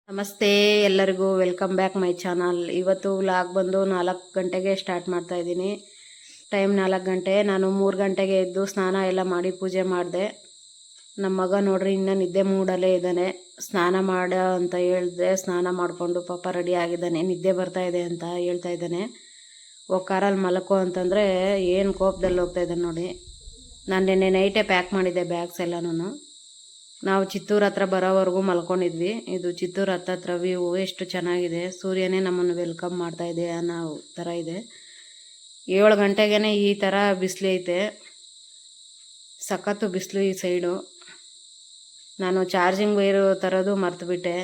ನಮಸ್ತೆ ಎಲ್ಲರಿಗೂ welcome back my channel. ಇವತ್ತು ವ್ಲಾಗ್ ಬಂದು 4 ಗಂಟೆಗೆ ಸ್ಟಾರ್ಟ್ ಮಾಡ್ತಾ ಇದ್ದೀನಿ. ಟೈಮ್ 4 ಗಂಟೆ. ನಾನು 3 ಗಂಟೆಗೆ ಎದ್ದು ಸ್ನಾನ ಎಲ್ಲ ಮಾಡಿ ಪೂಜೆ ಮಾಡಿದೆ. ನಮ್ಮ ಮಗ ನೋಡ್ರಿ ಇನ್ನೂ ನಿದ್ದೆ ಮೂಡಲ್ಲೇ ಇದ್ದಾನೆ. ಸ್ನಾನ ಮಾಡ ಅಂತ ಹೇಳಿದೆ, ಸ್ನಾನ ಮಾಡಿಕೊಂಡು ಪಾಪ ರೆಡಿ ಆಗಿದ್ದಾನೆ. ನಿದ್ದೆ ಬರ್ತಾ ಇದೆ ಅಂತ ಹೇಳ್ತಾ ಇದ್ದಾನೆ. ಕಾರಲ್ಲಿ ಮಲಕೋ ಅಂತಂದರೆ ಏನು ಕೋಪದಲ್ಲಿ ಹೋಗ್ತಾ ಇದ್ದಾನೆ ನೋಡಿ. ನಾನು ನಿನ್ನೆ ನೈಟೇ ಪ್ಯಾಕ್ ಮಾಡಿದ್ದೆ ಬ್ಯಾಗ್ಸ್ ಎಲ್ಲನೂ. ನಾವು ಚಿತ್ತೂರು ಹತ್ರ ಬರೋವರೆಗೂ ಮಲ್ಕೊಂಡಿದ್ವಿ. ಇದು ಚಿತ್ತೂರು ಹತ್ತತ್ರ ವ್ಯೂ ಎಷ್ಟು ಚೆನ್ನಾಗಿದೆ. ಸೂರ್ಯನೇ ನಮ್ಮನ್ನು ವೆಲ್ಕಮ್ ಮಾಡ್ತಾ ಇದೆ ಅನ್ನೋ ಥರ ಇದೆ. 7 ಗಂಟೆಗೇ ಈ ಥರ ಬಿಸಿಲು ಐತೆ. ಸಖತ್ತು ಬಿಸಿಲು ಈ ಸೈಡು. ನಾನು ಚಾರ್ಜಿಂಗ್ ವೈರು ತರೋದು ಮರ್ತುಬಿಟ್ಟೆ.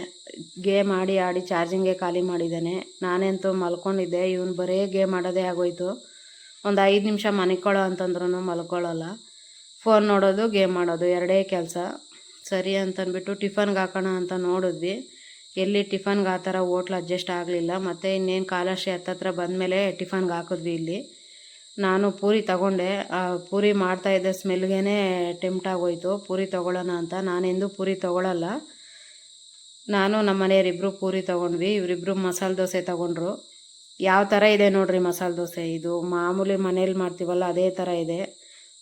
ಗೇಮ್ ಆಡಿ ಚಾರ್ಜಿಂಗೇ ಖಾಲಿ ಮಾಡಿದ್ದಾನೆ. ನಾನಂತೂ ಮಲ್ಕೊಂಡಿದ್ದೆ. ಇವನು ಬರೀ ಗೇಮ್ ಆಡೋದೇ ಆಗೋಯ್ತು. ಒಂದು 5 ನಿಮಿಷ ಮನಿಕೊಳ್ಳೋ ಅಂತಂದ್ರೂ ಮಲ್ಕೊಳ್ಳಲ್ಲ. ಫೋನ್ ನೋಡೋದು, ಗೇಮ್ ಆಡೋದು ಎರಡೇ ಕೆಲಸ. ಸರಿ ಅಂತಂದ್ಬಿಟ್ಟು ಟಿಫನ್ಗೆ ಹಾಕೋಣ ಅಂತ ನೋಡಿದ್ವಿ. ಎಲ್ಲಿ ಟಿಫನ್ಗೆ ಆ ಥರ ಹೋಟ್ಲ್ ಅಡ್ಜಸ್ಟ್ ಆಗಲಿಲ್ಲ. ಮತ್ತು ಇನ್ನೇನು ಕಾಲಾಶ್ರೀ ಹತ್ತತ್ರ ಬಂದಮೇಲೆ ಟಿಫನ್ಗೆ ಹಾಕಿದ್ವಿ. ಇಲ್ಲಿ ನಾನು ಪೂರಿ ತಗೊಂಡೆ. ಪೂರಿ ಮಾಡ್ತಾಯಿದ್ದೆ ಸ್ಮೆಲ್ಗೇ ಟೆಂಪ್ಟ್ ಆಗೋಯ್ತು ಪೂರಿ ತೊಗೊಳ್ಳೋಣ ಅಂತ. ನಾನೆಂದೂ ಪೂರಿ ತೊಗೊಳ್ಳಲ್ಲ. ನಾನು ನಮ್ಮ ಮನೆಯವರಿಬ್ಬರು ಪೂರಿ ತೊಗೊಂಡ್ವಿ. ಇವರಿಬ್ಬರು ಮಸಾಲೆ ದೋಸೆ ತೊಗೊಂಡ್ರು. ಯಾವ ಥರ ಇದೆ ನೋಡಿರಿ ಮಸಾಲೆ ದೋಸೆ. ಇದು ಮಾಮೂಲಿ ಮನೇಲಿ ಮಾಡ್ತೀವಲ್ಲ ಅದೇ ಥರ ಇದೆ.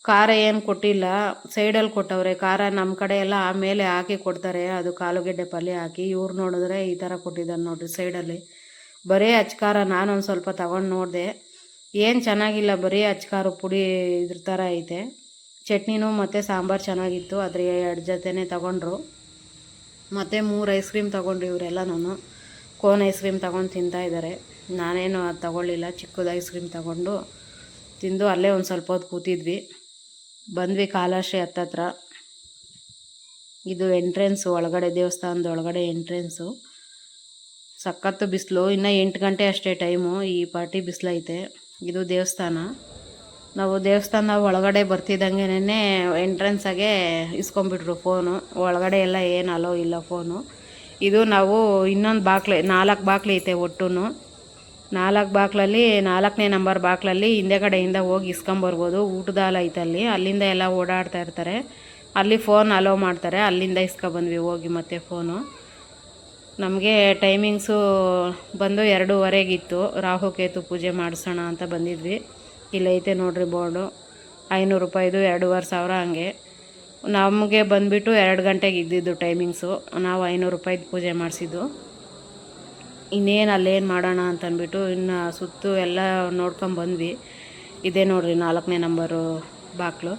ಖಾರ ಏನು ಕೊಟ್ಟಿಲ್ಲ, ಸೈಡಲ್ಲಿ ಕೊಟ್ಟವ್ರೆ. ಖಾರ ನಮ್ಮ ಕಡೆ ಎಲ್ಲ ಆಮೇಲೆ ಹಾಕಿ ಕೊಡ್ತಾರೆ, ಅದು ಆಲೂಗೆಡ್ಡೆ ಪಲ್ಯ ಹಾಕಿ. ಇವ್ರು ನೋಡಿದ್ರೆ ಈ ಥರ ಕೊಟ್ಟಿದ್ದಾರೆ ನೋಡಿರಿ ಸೈಡಲ್ಲಿ. ಬರೀ ಅಚ್ಕಾರ. ನಾನೊಂದು ಸ್ವಲ್ಪ ತಗೊಂಡು ನೋಡಿದೆ, ಏನು ಚೆನ್ನಾಗಿಲ್ಲ. ಬರೀ ಅಚ್ಕಾರ ಪುಡಿ ಇದ್ರ ಥರ ಐತೆ. ಚಟ್ನಿನೂ ಮತ್ತು ಸಾಂಬಾರು ಚೆನ್ನಾಗಿತ್ತು. ಅದ್ರ 2 ಜೊತೆನೇ ತೊಗೊಂಡ್ರು. ಮತ್ತು 3 ಐಸ್ ಕ್ರೀಮ್ ತೊಗೊಂಡ್ರು ಇವರೆಲ್ಲನೂ. ಕೋನ್ ಐಸ್ ಕ್ರೀಮ್ ತೊಗೊಂಡು ತಿಂತಾಯಿದ್ದಾರೆ. ನಾನೇನು ಅದು ತೊಗೊಳ್ಳಿಲ್ಲ. ಚಿಕ್ಕದು ಐಸ್ ಕ್ರೀಮ್ ತೊಗೊಂಡು ತಿಂದು ಅಲ್ಲೇ ಒಂದು ಸ್ವಲ್ಪ ಹೊತ್ತು ಕೂತಿದ್ವಿ. ಬಂದ್ವಿ ಕಾಲಾಶ್ರೀ ಹತ್ತತ್ರ. ಇದು ಎಂಟ್ರೆನ್ಸು, ಒಳಗಡೆ ದೇವಸ್ಥಾನದ ಒಳಗಡೆ ಎಂಟ್ರೆನ್ಸು. ಸಖತ್ತು ಬಿಸಿಲು. ಇನ್ನು 8 ಗಂಟೆ ಅಷ್ಟೇ ಟೈಮು. ಈ ಪಾರ್ಟಿ ಬಿಸಿಲೈತೆ. ಇದು ದೇವಸ್ಥಾನ. ನಾವು ದೇವಸ್ಥಾನ ಒಳಗಡೆ ಬರ್ತಿದ್ದಂಗೆ ಎಂಟ್ರೆನ್ಸಾಗೆ ಇಸ್ಕೊಂಬಿಟ್ರು ಫೋನು. ಒಳಗಡೆ ಎಲ್ಲ ಏನು ಅಲೋ ಇಲ್ಲ ಫೋನು. ಇದು ನಾವು ಇನ್ನೊಂದು ಬಾಕ್ಲು, 4 ಬಾಕ್ಲು ಐತೆ ಒಟ್ಟು. 4 ಬಾಕ್ಲಲ್ಲಿ 4ನೇ ನಂಬರ್ ಬಾಕ್ಲಲ್ಲಿ ಹಿಂದೆಗಡೆಯಿಂದ ಹೋಗಿ ಇಸ್ಕೊಂಬರ್ಬೋದು. ಊಟದ ಹಾಲ್ ಐತಲ್ಲಿ, ಅಲ್ಲಿಂದ ಎಲ್ಲ ಓಡಾಡ್ತಾ ಇರ್ತಾರೆ. ಅಲ್ಲಿ ಫೋನ್ ಅಲೋ ಮಾಡ್ತಾರೆ. ಅಲ್ಲಿಂದ ಇಸ್ಕೊಬಂದ್ವಿ ಹೋಗಿ. ಮತ್ತೆ ಫೋನು ನಮಗೆ ಟೈಮಿಂಗ್ಸು ಬಂದು 2:15 ರಾಹುಕೇತು ಪೂಜೆ ಮಾಡಿಸೋಣ ಅಂತ ಬಂದಿದ್ವಿ. ಇಲ್ಲೈತೆ ನೋಡ್ರಿ ಬೋರ್ಡು. 500 ರೂಪಾಯಿದು 2,500 ಹಂಗೆ. ನಮಗೆ ಬಂದುಬಿಟ್ಟು 2 ಗಂಟೆಗೆ ಇದ್ದಿದ್ದು ಟೈಮಿಂಗ್ಸು. ನಾವು 500 ರೂಪಾಯಿದು ಪೂಜೆ ಮಾಡಿಸಿದ್ದು. ಇನ್ನೇನು ಅಲ್ಲೇನು ಮಾಡೋಣ ಅಂತಂದ್ಬಿಟ್ಟು ಇನ್ನು ಸುತ್ತು ಎಲ್ಲ ನೋಡ್ಕೊಂಬಂದ್ವಿ. ಇದೇ ನೋಡಿರಿ 4ನೇ ನಂಬರು ಬಾಕ್ಲು.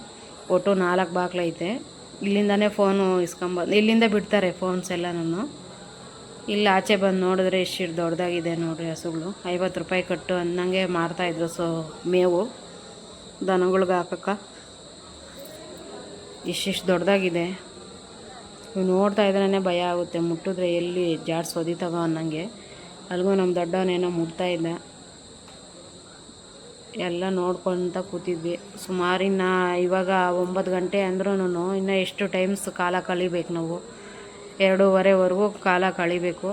ಒಟ್ಟು 4 ಬಾಕ್ಲು ಐತೆ. ಇಲ್ಲಿಂದನೇ ಫೋನು ಇಲ್ಲಿಂದ ಬಿಡ್ತಾರೆ ಫೋನ್ಸ್ ಎಲ್ಲನೂ. ಇಲ್ಲಿ ಆಚೆ ಬಂದು ನೋಡಿದ್ರೆ ಎಷ್ಟು ದೊಡ್ಡದಾಗಿದೆ ನೋಡಿರಿ ಹಸುಗಳು. 50 ರೂಪಾಯಿ ಕಟ್ಟು ಅನ್ನಂಗೆ ಮಾರ್ತಾಯಿದ್ರು. ಮೇವು ದನಗಳ್ಗೆ ಹಾಕಕ್ಕೆ ಇಷ್ಟಿಷ್ಟು ದೊಡ್ಡದಾಗಿದೆ. ನೋಡ್ತಾ ಇದ್ರೇ ಭಯ ಆಗುತ್ತೆ. ಮುಟ್ಟಿದ್ರೆ ಎಲ್ಲಿ ಜಾಡ್ಸೋದಿತಾವ ಅನ್ನಂಗೆ. ಅಲ್ಲಿಗೂ ನಮ್ಮ ದೊಡ್ಡವನೇನೋ ಮುಟ್ತಾಯಿದ್ದ. ಎಲ್ಲ ನೋಡ್ಕೊತ ಕೂತಿದ್ವಿ. ಸುಮಾರಿನ್ನ ಇವಾಗ 9 ಗಂಟೆ ಅಂದ್ರೂ ಇನ್ನು ಎಷ್ಟು ಟೈಮ್ಸ್ ಕಾಲ ಕಳಿಬೇಕು ನಾವು. 2:15ವರೆಗೂ ಕಾಲ ಕಳಿಬೇಕು.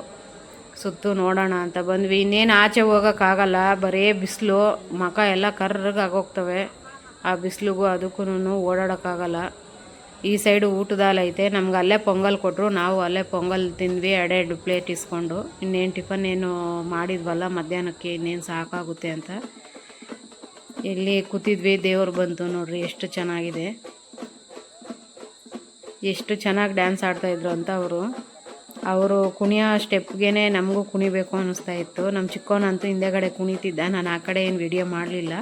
ಸುತ್ತು ನೋಡೋಣ ಅಂತ ಬಂದ್ವಿ. ಇನ್ನೇನು ಆಚೆ ಹೋಗೋಕ್ಕಾಗಲ್ಲ. ಬರೀ ಬಿಸಿಲು. ಮುಖ ಎಲ್ಲ ಕರ್ರಗಾಗೋಗ್ತವೆ ಆ ಬಿಸಿಲಿಗೂ. ಅದಕ್ಕೂ ಓಡಾಡೋಕ್ಕಾಗಲ್ಲ. ಈ ಸೈಡು ಊಟದ ಹಾಲ್ ಐತೆ. ನಮ್ಗೆ ಅಲ್ಲೇ ಪೊಂಗಲ್ ಕೊಟ್ಟರು. ನಾವು ಅಲ್ಲೇ ಪೊಂಗಲ್ ತಿಂದ್ವಿ 2 ಪ್ಲೇಟ್ ಇಸ್ಕೊಂಡು. ಇನ್ನೇನು ಟಿಫನ್ ಏನು ಮಾಡಿದ್ವಲ್ಲ ಮಧ್ಯಾಹ್ನಕ್ಕೆ, ಇನ್ನೇನು ಸಾಕಾಗುತ್ತೆ ಅಂತ ಇಲ್ಲಿ ಕೂತಿದ್ವಿ. ದೇವ್ರು ಬಂತು ನೋಡ್ರಿ, ಎಷ್ಟು ಚೆನ್ನಾಗಿದೆ. ಎಷ್ಟು ಚೆನ್ನಾಗಿ ಡ್ಯಾನ್ಸ್ ಆಡ್ತಾಯಿದ್ರು ಅಂತ ಅವರು ಕುಣಿಯೋ ಸ್ಟೆಪ್ಗೆ ನಮಗೂ ಕುಣಿಬೇಕು ಅನ್ನಿಸ್ತಾ ಇತ್ತು. ನಮ್ಮ ಚಿಕ್ಕವನಂತೂ ಹಿಂದೆಗಡೆ ಕುಣಿತಿದ್ದ. ನಾನು ಆ ಕಡೆ ಏನು ವಿಡಿಯೋ ಮಾಡಲಿಲ್ಲ.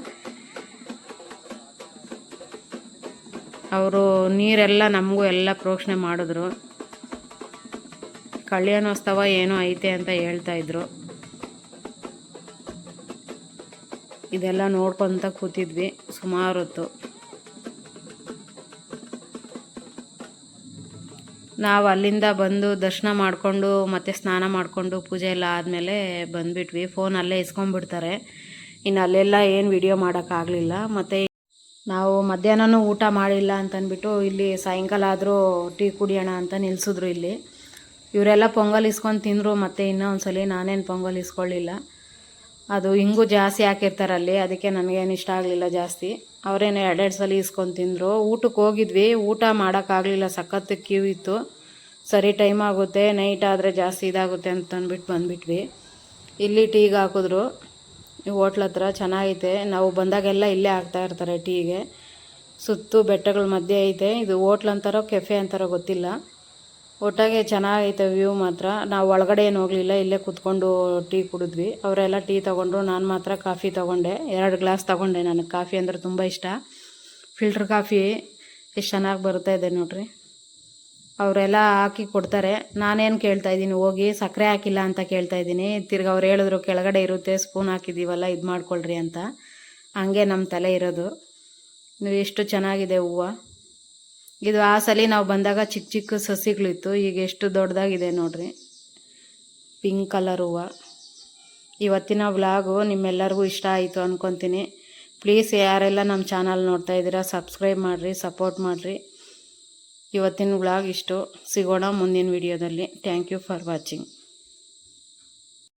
ಅವರು ನೀರೆಲ್ಲ ನಮಗೂ ಎಲ್ಲ ಪ್ರೋಕ್ಷಣೆ ಮಾಡಿದ್ರು. ಕಲ್ಯಾಣೋತ್ಸವ ಏನೋ ಐತೆ ಅಂತ ಹೇಳ್ತಾಯಿದ್ರು. ಇದೆಲ್ಲ ನೋಡ್ಕೊತ ಕೂತಿದ್ವಿ ಸುಮಾರು ಹೊತ್ತು. ನಾವು ಅಲ್ಲಿಂದ ಬಂದು ದರ್ಶನ ಮಾಡಿಕೊಂಡು ಮತ್ತು ಸ್ನಾನ ಮಾಡಿಕೊಂಡು ಪೂಜೆ ಎಲ್ಲ ಆದಮೇಲೆ ಬಂದುಬಿಟ್ವಿ. ಫೋನ್ ಅಲ್ಲೇ ಇಸ್ಕೊಂಡ್ಬಿಡ್ತಾರೆ. ಇನ್ನು ಅಲ್ಲೆಲ್ಲ ಏನು ವಿಡಿಯೋ ಮಾಡೋಕ್ಕಾಗಲಿಲ್ಲ. ಮತ್ತು ನಾವು ಮಧ್ಯಾಹ್ನನೂ ಊಟ ಮಾಡಿಲ್ಲ ಅಂತಂದ್ಬಿಟ್ಟು ಇಲ್ಲಿ ಸಾಯಂಕಾಲ ಆದರೂ ಟೀ ಕುಡಿಯೋಣ ಅಂತ ನಿಲ್ಲಿಸಿದ್ರು. ಇಲ್ಲಿ ಇವರೆಲ್ಲ ಪೊಂಗಲ್ ಇಸ್ಕೊಂಡು ತಿಂದರು. ಮತ್ತು ಇನ್ನೊಂದ್ಸಲಿ ನಾನೇನು ಪೊಂಗಲ್ ಇಸ್ಕೊಳ್ಳಿಲ್ಲ. ಅದು ಹಿಂಗೂ ಜಾಸ್ತಿ ಹಾಕಿರ್ತಾರಲ್ಲಿ, ಅದಕ್ಕೆ ನನಗೇನು ಇಷ್ಟ ಆಗಲಿಲ್ಲ ಜಾಸ್ತಿ. ಅವರೇನು 2 ಸಲ ಇಸ್ಕೊಂಡು ತಿಂದರು. ಊಟಕ್ಕೆ ಹೋಗಿದ್ವಿ. ಊಟ ಮಾಡೋಕ್ಕಾಗಲಿಲ್ಲ. ಸಖತ್ತು ಕ್ಯೂ ಇತ್ತು. ಸರಿ ಟೈಮ್ ಆಗುತ್ತೆ, ನೈಟ್ ಆದರೆ ಜಾಸ್ತಿ ಇದಾಗುತ್ತೆ ಅಂತ ಅಂದ್ಬಿಟ್ಟು ಬಂದುಬಿಟ್ವಿ. ಇಲ್ಲಿ ಟೀಗೆ ಹಾಕಿದ್ರು ಹೋಟ್ಲ್ ಹತ್ರ, ಚೆನ್ನಾಗೈತೆ. ನಾವು ಬಂದಾಗೆಲ್ಲ ಇಲ್ಲೇ ಹಾಕ್ತಾಯಿರ್ತಾರೆ ಟೀಗೆ. ಸುತ್ತು ಬೆಟ್ಟಗಳ ಮಧ್ಯೆ ಐತೆ. ಇದು ಹೋಟ್ಲ್ ಅಂತಾರೋ ಕೆಫೆ ಅಂತಾರೋ ಗೊತ್ತಿಲ್ಲ, ಒಟ್ಟಾಗೆ ಚೆನ್ನಾಗೈತೆ ವ್ಯೂ ಮಾತ್ರ. ನಾವು ಒಳಗಡೆ ಏನು ಹೋಗಲಿಲ್ಲ, ಇಲ್ಲೇ ಕೂತ್ಕೊಂಡು ಟೀ ಕುಡಿದ್ವಿ. ಅವರೆಲ್ಲ ಟೀ ತೊಗೊಂಡ್ರು, ನಾನು ಮಾತ್ರ ಕಾಫಿ ತೊಗೊಂಡೆ. 2 ಗ್ಲಾಸ್ ತೊಗೊಂಡೆ. ನನಗೆ ಕಾಫಿ ಅಂದರೆ ತುಂಬ ಇಷ್ಟ. ಫಿಲ್ಟ್ರ್ ಕಾಫಿ ಎಷ್ಟು ಚೆನ್ನಾಗಿ ಬರ್ತಾ ಇದೆ ನೋಡ್ರಿ. ಅವರೆಲ್ಲ ಹಾಕಿ ಕೊಡ್ತಾರೆ. ನಾನೇನು ಕೇಳ್ತಾಯಿದ್ದೀನಿ, ಹೋಗಿ ಸಕ್ಕರೆ ಹಾಕಿಲ್ಲ ಅಂತ ಕೇಳ್ತಾಯಿದ್ದೀನಿ. ತಿರ್ಗಿ ಅವ್ರು ಹೇಳಿದ್ರು ಕೆಳಗಡೆ ಇರುತ್ತೆ, ಸ್ಪೂನ್ ಹಾಕಿದ್ದೀವಲ್ಲ, ಇದು ಮಾಡ್ಕೊಳ್ರಿ ಅಂತ. ಹಂಗೆ ನಮ್ಮ ತಲೆ ಇರೋದು. ನೀವು ಎಷ್ಟು ಚೆನ್ನಾಗಿದೆ ಹೂವು. ಇದು ಆ ಸಲ ನಾವು ಬಂದಾಗ ಚಿಕ್ಕ ಚಿಕ್ಕ ಸಸಿಗಳಿತ್ತು, ಈಗ ಎಷ್ಟು ದೊಡ್ಡದಾಗಿದೆ ನೋಡ್ರಿ. ಪಿಂಕ್ ಕಲರ್ ಹೂವು. ಇವತ್ತಿನ ವ್ಲಾಗು ನಿಮ್ಮೆಲ್ಲರಿಗೂ ಇಷ್ಟ ಆಯಿತು ಅಂದ್ಕೊತೀನಿ. ಪ್ಲೀಸ್ ಯಾರೆಲ್ಲ ನಮ್ಮ ಚಾನಲ್ ನೋಡ್ತಾ ಇದ್ದೀರಾ ಸಬ್ಸ್ಕ್ರೈಬ್ ಮಾಡಿರಿ, ಸಪೋರ್ಟ್ ಮಾಡಿರಿ. ಇವತ್ತಿನ ವ್ಲಾಗ್ ಇಷ್ಟು. ಸಿಗೋಣ ಮುಂದಿನ ವಿಡಿಯೋದಲ್ಲಿ. Thank you for watching.